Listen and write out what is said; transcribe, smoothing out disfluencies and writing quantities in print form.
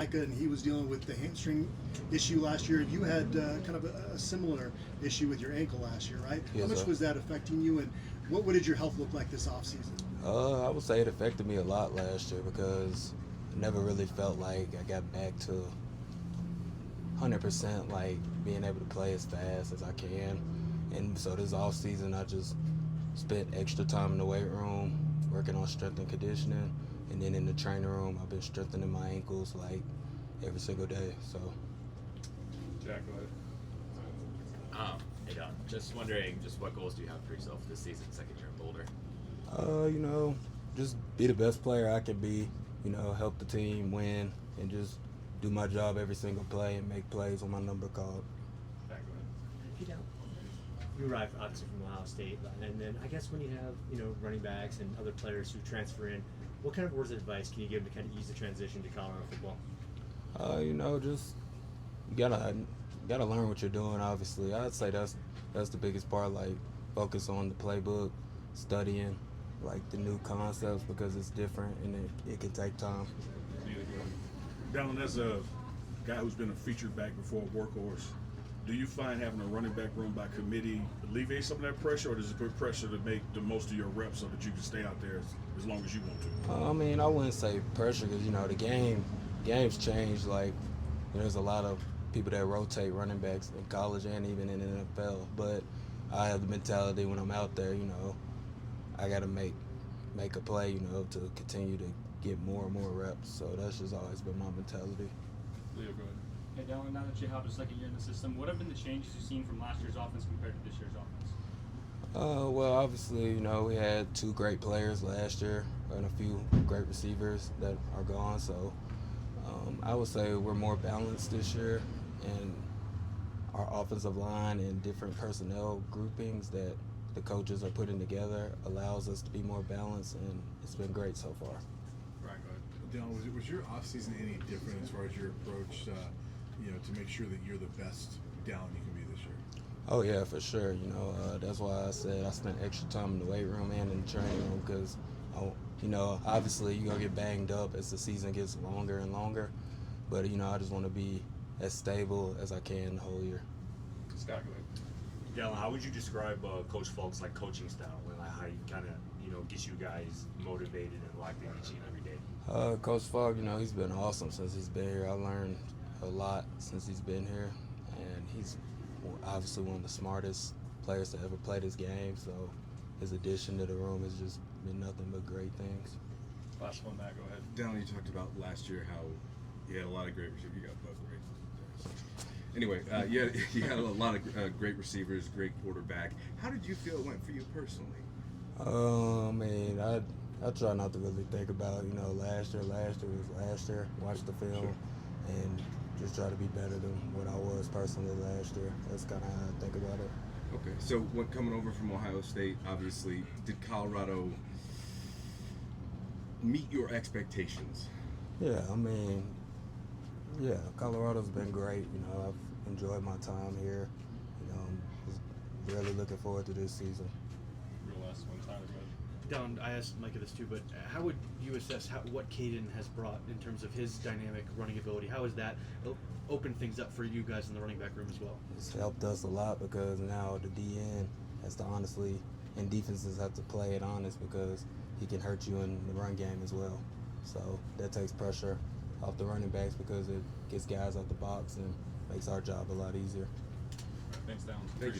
And he was dealing with the hamstring issue last year. You had kind of a similar issue with your ankle last year, right? Yes, How much sir. was that affecting you, and what did your health look like this offseason? I would say it affected me a lot last year because I never really felt like I got back to 100% like being able to play as fast as I can. And so this off season I just spent extra time in the weight room working on strength and conditioning, and then in the training room I've been strengthening my ankles like every single day. So Jack, go ahead. Hey Don, just wondering, just what goals do you have for yourself this season, second year in Boulder? Just be the best player I can be, help the team win, and just do my job every single play and make plays when my number called. Jack, go ahead. If you don't, you arrived obviously from Ohio State, and then I guess when you have running backs and other players who transfer in, what kind of words of advice can you give them to kind of ease the transition to Colorado football? Just you gotta learn what you're doing. Obviously, I'd say that's the biggest part. Like focus on the playbook, studying like the new concepts because it's different and it can take time. Dallan, as a guy who's been a featured back before, a workhorse, do you find having a running back room by committee alleviate some of that pressure, or does it put pressure to make the most of your reps so that you can stay out there as long as you want to? I wouldn't say pressure because the game's changed. Like there's a lot of people that rotate running backs in college and even in the NFL. But I have the mentality when I'm out there, I got to make a play, to continue to get more and more reps. So that's just always been my mentality. Leo, go ahead. Hey, Dallan, now that you have a second year in the system, what have been the changes you've seen from last year's offense compared to this year's offense? Well, obviously, we had 2 great players last year and a few great receivers that are gone. So I would say we're more balanced this year, and our offensive line and different personnel groupings that the coaches are putting together allows us to be more balanced, and it's been great so far. Right, go ahead. Dallan, was your offseason any different as far as your approach, to make sure that you're the best Dallan you can be this year? Oh yeah, for sure. That's why I said I spent extra time in the weight room and in the training room because, obviously you're gonna get banged up as the season gets longer and longer, but I just want to be as stable as I can the whole year. Scott, go ahead. Dallan, how would you describe Coach Falk's coaching style, and how he kind of gets you guys motivated and locked in each and every day? Coach Falk, he's been awesome since he's been here. I learned a lot since he's been here, and he's obviously one of the smartest players to ever play this game. So his addition to the room has just been nothing but great things. Last one, Matt, go ahead. Dallan, you talked about last year how you had a lot of great receivers. You got both great. Anyway, you had a lot of great receivers, great quarterback. How did you feel it went for you personally? I try not to really think about, last year was last year. Watch the film and just try to be better than what I was personally last year. That's kind of how I think about it. Okay, so when coming over from Ohio State, obviously, did Colorado meet your expectations? Yeah, Colorado's been great. I've enjoyed my time here. Just really looking forward to this season. Real last one, Tyler, go ahead. Don, I asked Micah this too, but how would you assess what Kaden has brought in terms of his dynamic running ability? How has that opened things up for you guys in the running back room as well? It's helped us a lot because now the DN has to honestly, and defenses have to play it honest because he can hurt you in the run game as well. So that takes pressure off the running backs because it gets guys out the box and makes our job a lot easier. Thanks, Dallan. Thank you.